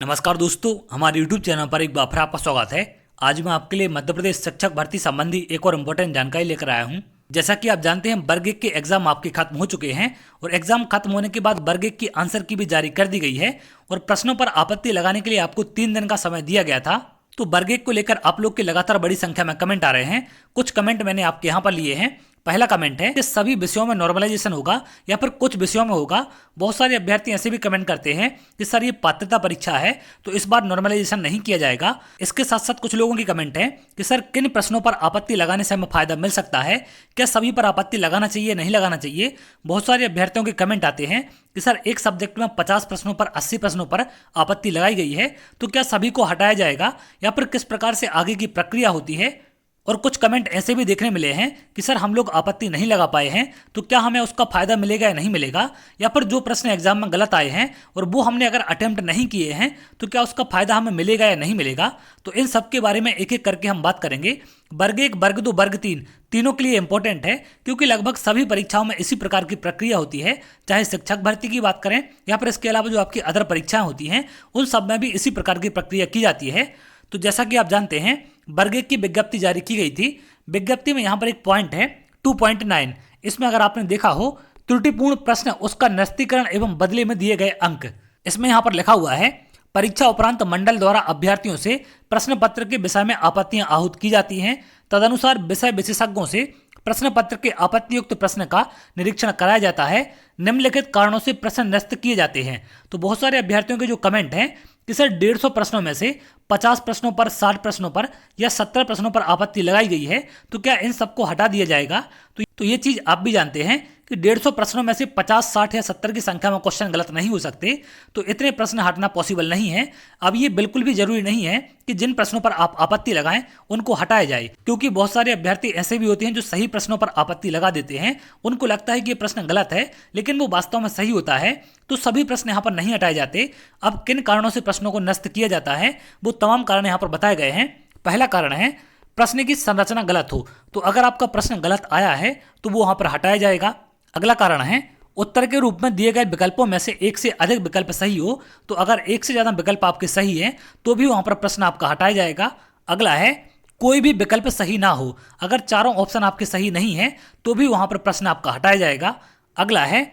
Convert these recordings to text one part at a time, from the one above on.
नमस्कार दोस्तों, हमारे YouTube चैनल पर एक बार फिर आपका स्वागत है। आज मैं आपके लिए मध्य प्रदेश शिक्षक भर्ती संबंधी एक और इम्पोर्टेंट जानकारी लेकर आया हूं। जैसा कि आप जानते हैं, वर्ग 1 के एग्जाम आपके खत्म हो चुके हैं और एग्जाम खत्म होने के बाद वर्ग 1 की आंसर की भी जारी कर दी गई है और प्रश्नों पर आपत्ति लगाने के लिए आपको 3 दिन का समय दिया गया था। तो वर्ग 1 को लेकर आप लोग के लगातार बड़ी संख्या में कमेंट आ रहे हैं। कुछ कमेंट मैंने आपके यहाँ पर लिए हैं। पहला कमेंट है कि सभी विषयों में नॉर्मलाइजेशन होगा या फिर कुछ विषयों में होगा। बहुत सारे अभ्यर्थी ऐसे भी कमेंट करते हैं कि सर ये पात्रता परीक्षा है तो इस बार नॉर्मलाइजेशन नहीं किया जाएगा। इसके साथ साथ कुछ लोगों की कमेंट है कि सर किन प्रश्नों पर आपत्ति लगाने से हमें फायदा मिल सकता है, क्या सभी पर आपत्ति लगाना चाहिए नहीं लगाना चाहिए। बहुत सारे अभ्यर्थियों के कमेंट आते हैं कि सर एक सब्जेक्ट में 50 प्रश्नों पर 80 प्रश्नों पर आपत्ति लगाई गई है तो क्या सभी को हटाया जाएगा या फिर किस प्रकार से आगे की प्रक्रिया होती है। और कुछ कमेंट ऐसे भी देखने मिले हैं कि सर हम लोग आपत्ति नहीं लगा पाए हैं तो क्या हमें उसका फायदा मिलेगा या नहीं मिलेगा, या फिर जो प्रश्न एग्जाम में गलत आए हैं और वो हमने अगर अटेम्प्ट नहीं किए हैं तो क्या उसका फायदा हमें मिलेगा या नहीं मिलेगा। तो इन सब के बारे में एक एक करके हम बात करेंगे। वर्ग 1, वर्ग 2, वर्ग 3 तीनों के लिए इंपॉर्टेंट है क्योंकि लगभग सभी परीक्षाओं में इसी प्रकार की प्रक्रिया होती है। चाहे शिक्षक भर्ती की बात करें या फिर इसके अलावा जो आपकी अदर परीक्षाएं होती हैं उन सब में भी इसी प्रकार की प्रक्रिया की जाती है। तो जैसा कि आप जानते हैं, वर्ग 1 की विज्ञप्ति जारी की गई थी। विज्ञप्ति में यहाँ पर एक पॉइंट है 2.9। इसमें अगर आपने देखा हो, त्रुटिपूर्ण प्रश्न उसका निरस्तीकरण एवं बदले में दिए गए अंक। इसमें यहाँ पर लिखा हुआ है, परीक्षा उपरांत मंडल द्वारा अभ्यर्थियों से प्रश्न पत्र के विषय में आपत्तियां आहूत की जाती हैं। तदनुसार विषय विशेषज्ञों से प्रश्न पत्र के आपत्तियुक्त प्रश्न का निरीक्षण कराया जाता है। निम्नलिखित कारणों से प्रश्न निरस्त किए जाते हैं। तो बहुत सारे अभ्यर्थियों के जो कमेंट हैं कि सर 150 प्रश्नों में से 50 प्रश्नों पर, 60 प्रश्नों पर या 70 प्रश्नों पर आपत्ति लगाई गई है तो क्या इन सबको हटा दिया जाएगा। तो ये चीज आप भी जानते हैं कि 150 प्रश्नों में से 50, 60 या 70 की संख्या में क्वेश्चन गलत नहीं हो सकते, तो इतने प्रश्न हटना पॉसिबल नहीं है। अब ये बिल्कुल भी जरूरी नहीं है कि जिन प्रश्नों पर आप आपत्ति लगाएं उनको हटाया जाए, क्योंकि बहुत सारे अभ्यर्थी ऐसे भी होते हैं जो सही प्रश्नों पर आपत्ति लगा देते हैं। उनको लगता है कि ये प्रश्न गलत है लेकिन वो वास्तव में सही होता है। तो सभी प्रश्न यहाँ पर नहीं हटाए जाते। अब किन कारणों से प्रश्नों को नष्ट किया जाता है वो तमाम कारण यहाँ पर बताए गए हैं। पहला कारण है प्रश्न की संरचना गलत हो, तो अगर आपका प्रश्न गलत आया है तो वो वहां पर हटाया जाएगा। अगला कारण है उत्तर के रूप में दिए गए विकल्पों में से एक से अधिक विकल्प सही हो, तो अगर एक से ज्यादा विकल्प आपके सही हैं तो भी वहां पर प्रश्न आपका हटाया जाएगा। अगला है कोई भी विकल्प सही ना हो, अगर चारों ऑप्शन आपके सही नहीं है तो भी वहां पर प्रश्न आपका हटाया जाएगा। अगला है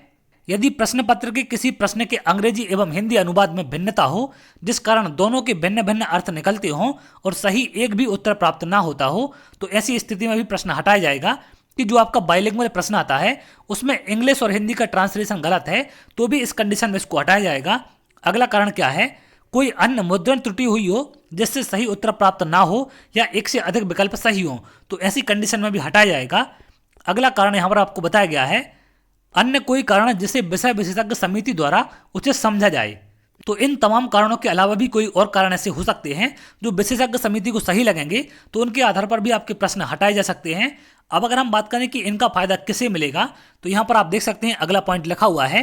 यदि प्रश्न पत्र के किसी प्रश्न के अंग्रेजी एवं हिंदी अनुवाद में भिन्नता हो जिस कारण दोनों के भिन्न भिन्न अर्थ निकलते हों और सही एक भी उत्तर प्राप्त ना होता हो, तो ऐसी स्थिति में भी प्रश्न हटाया जाएगा कि जो आपका बाइलिंगुअल प्रश्न आता है उसमें इंग्लिश और हिंदी का ट्रांसलेशन गलत है तो भी इस कंडीशन में इसको हटाया जाएगा। अगला कारण क्या है, कोई अन्य मुद्रण त्रुटि हुई हो जिससे सही उत्तर प्राप्त ना हो या एक से अधिक विकल्प सही हो, तो ऐसी कंडीशन में भी हटाया जाएगा। अगला कारण यहाँ पर आपको बताया गया है अन्य कोई कारण जिसे विषय विशेषज्ञ समिति द्वारा उचित समझा जाए। तो इन तमाम कारणों के अलावा भी कोई और कारण ऐसे हो सकते हैं जो विशेषज्ञ समिति को सही लगेंगे, तो उनके आधार पर भी आपके प्रश्न हटाए जा सकते हैं। अब अगर हम बात करें कि इनका फायदा किसे मिलेगा, तो यहाँ पर आप देख सकते हैं अगला पॉइंट लिखा हुआ है,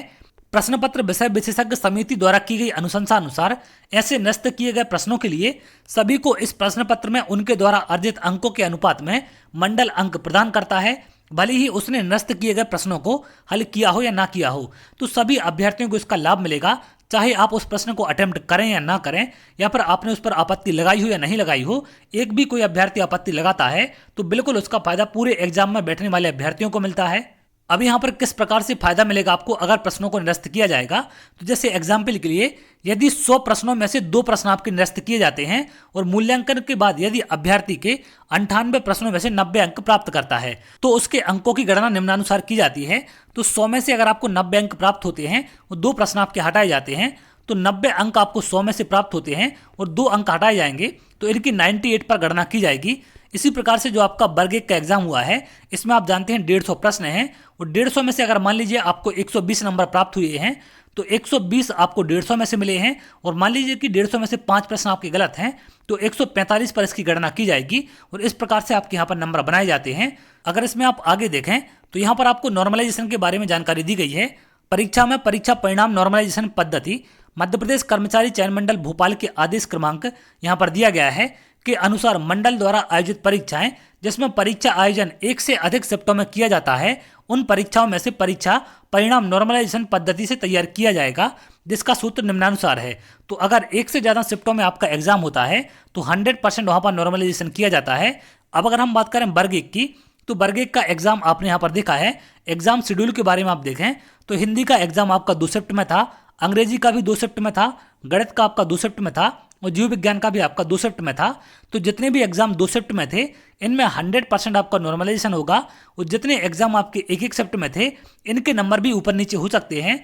प्रश्न पत्र विषय विशेषज्ञ समिति द्वारा की गई अनुशंसा अनुसार ऐसे नष्ट किए गए प्रश्नों के लिए सभी को इस प्रश्न पत्र में उनके द्वारा अर्जित अंकों के अनुपात में मंडल अंक प्रदान करता है, भले ही उसने नष्ट किए गए प्रश्नों को हल किया हो या ना किया हो। तो सभी अभ्यर्थियों को इसका लाभ मिलेगा, चाहे आप उस प्रश्न को अटेम्प्ट करें या ना करें, या फिर आपने उस पर आपत्ति लगाई हो या नहीं लगाई हो। एक भी कोई अभ्यर्थी आपत्ति लगाता है तो बिल्कुल उसका फायदा पूरे एग्जाम में बैठने वाले अभ्यर्थियों को मिलता है। अब यहाँ पर किस प्रकार से फायदा मिलेगा आपको अगर प्रश्नों को निरस्त किया जाएगा, तो जैसे एग्जाम्पल के लिए यदि 100 प्रश्नों में से 2 प्रश्न आपके निरस्त किए जाते हैं और मूल्यांकन के बाद यदि अभ्यर्थी के 98 प्रश्नों में से 90 अंक प्राप्त करता है तो उसके अंकों की गणना निम्नानुसार की जाती है। तो 100 में से अगर आपको 90 अंक प्राप्त होते हैं और 2 प्रश्न आपके हटाए जाते हैं तो 90 अंक आपको 100 में से प्राप्त होते हैं और 2 अंक हटाए जाएंगे तो इनकी 98 पर गणना की जाएगी। इसी प्रकार से जो आपका वर्ग 1 का एग्जाम हुआ है इसमें आप जानते हैं 150 प्रश्न हैं और 150 में से अगर मान लीजिए आपको 120 नंबर प्राप्त हुए हैं तो 120 आपको 150 में से मिले हैं, और मान लीजिए कि 150 में से 5 प्रश्न आपके गलत हैं तो 145 पर इसकी गणना की जाएगी और इस प्रकार से आपके यहाँ पर नंबर बनाए जाते हैं। अगर इसमें आप आगे देखें तो यहाँ पर आपको नॉर्मलाइजेशन के बारे में जानकारी दी गई है। परीक्षा में परीक्षा परिणाम नॉर्मलाइजेशन पद्धति मध्य प्रदेश कर्मचारी चयन मंडल भोपाल के आदेश क्रमांक यहाँ पर दिया गया है के अनुसार मंडल द्वारा आयोजित परीक्षाएं जिसमें परीक्षा आयोजन एक से अधिक शिफ्टों में किया जाता है, उन परीक्षाओं में से परीक्षा परिणाम नॉर्मलाइजेशन पद्धति से तैयार किया जाएगा। जिसका सूत्र निम्नानुसार है। तो अगर एक से ज़्यादा शिफ्टों में आपका एग्जाम होता है तो 100% वहाँ पर नॉर्मलाइजेशन किया जाता है। अब अगर हम बात करें वर्ग 1 की, तो वर्ग 1 का एग्जाम आपने यहाँ पर देखा है। एग्जाम शेड्यूल के बारे में आप देखें तो हिंदी का एग्जाम आपका 2 शिफ्ट में था, अंग्रेजी का भी 2 शिफ्ट में था, गणित का आपका 2 शिफ्ट में था और जीव विज्ञान का भी आपका 2 शिफ्ट में था। तो जितने भी एग्जाम 2 शिफ्ट में थे इनमें 100% आपका नॉर्मलाइजेशन होगा और जितने एग्जाम आपके एक एक शिफ्ट में थे इनके नंबर भी ऊपर नीचे हो सकते हैं।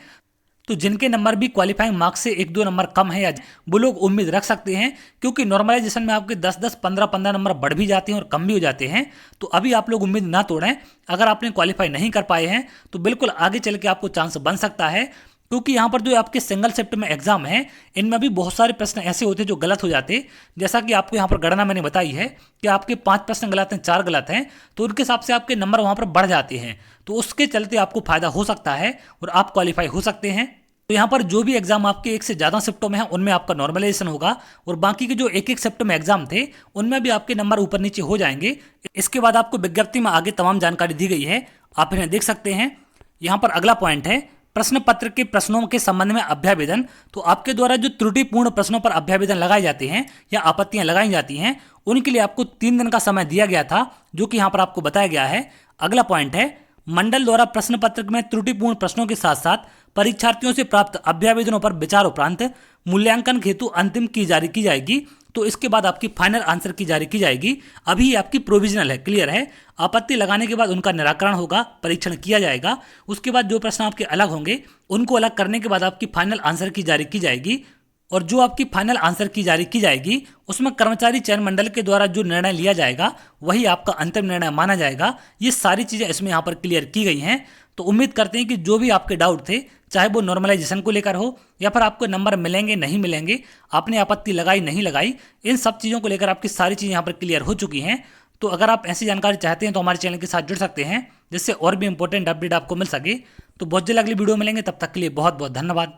तो जिनके नंबर भी क्वालिफाइंग मार्क्स से 1-2 नंबर कम है या वो लोग उम्मीद रख सकते हैं, क्योंकि नॉर्मलाइजेशन में आपके 10-10, 15-15 नंबर बढ़ भी जाते हैं और कम भी हो जाते हैं। तो अभी आप लोग उम्मीद ना तोड़ें। अगर आपने क्वालिफाई नहीं कर पाए हैं तो बिल्कुल आगे चल के आपको चांस बन सकता है, क्योंकि यहाँ पर जो आपके सिंगल शिफ्ट में एग्जाम है इनमें भी बहुत सारे प्रश्न ऐसे होते हैं जो गलत हो जाते। जैसा कि आपको यहाँ पर गणना मैंने बताई है कि आपके 5 प्रश्न गलत हैं, 4 गलत हैं, तो उनके हिसाब से आपके नंबर वहाँ पर बढ़ जाते हैं। तो उसके चलते आपको फायदा हो सकता है और आप क्वालिफाई हो सकते हैं। तो यहाँ पर जो भी एग्जाम आपके एक से ज़्यादा शिफ्टों में है उनमें आपका नॉर्मलाइजेशन होगा और बाकी के जो एक एक शिफ्ट में एग्जाम थे उनमें भी आपके नंबर ऊपर नीचे हो जाएंगे। इसके बाद आपको विज्ञप्ति में आगे तमाम जानकारी दी गई है, आप इन्हें देख सकते हैं। यहाँ पर अगला पॉइंट है प्रश्न पत्र के प्रश्नों के संबंध में अभ्यावेदन। तो आपके द्वारा जो त्रुटिपूर्ण प्रश्नों पर अभ्यावेदन लगाए जाते हैं या आपत्तियां लगाई जाती हैं उनके लिए आपको 3 दिन का समय दिया गया था, जो कि यहाँ पर आपको बताया गया है। अगला पॉइंट है मंडल द्वारा प्रश्न पत्र में त्रुटिपूर्ण प्रश्नों के साथ साथ परीक्षार्थियों से प्राप्त अभ्यावेदनों पर विचार उपरांत मूल्यांकन हेतु अंतिम की जाएगी। तो इसके बाद आपकी फाइनल आंसर की जारी की जाएगी। अभी आपकी प्रोविजनल है, क्लियर है। आपत्ति लगाने के बाद उनका निराकरण होगा, परीक्षण किया जाएगा। उसके बाद जो प्रश्न आपके अलग होंगे उनको अलग करने के बाद आपकी फाइनल आंसर की जारी की जाएगी और जो आपकी फाइनल आंसर की जारी की जाएगी उसमें कर्मचारी चयन मंडल के द्वारा जो निर्णय लिया जाएगा वही आपका अंतिम निर्णय माना जाएगा। ये सारी चीज़ें इसमें यहाँ पर क्लियर की गई हैं। तो उम्मीद करते हैं कि जो भी आपके डाउट थे, चाहे वो नॉर्मलाइजेशन को लेकर हो या फिर आपको नंबर मिलेंगे नहीं मिलेंगे, आपने आपत्ति लगाई नहीं लगाई, इन सब चीज़ों को लेकर आपकी सारी चीज़ें यहाँ पर क्लियर हो चुकी हैं। तो अगर आप ऐसी जानकारी चाहते हैं तो हमारे चैनल के साथ जुड़ सकते हैं, जिससे और भी इंपॉर्टेंट अपडेट आपको मिल सके। तो बहुत जल्द अगली वीडियो मिलेंगे, तब तक के लिए बहुत बहुत धन्यवाद।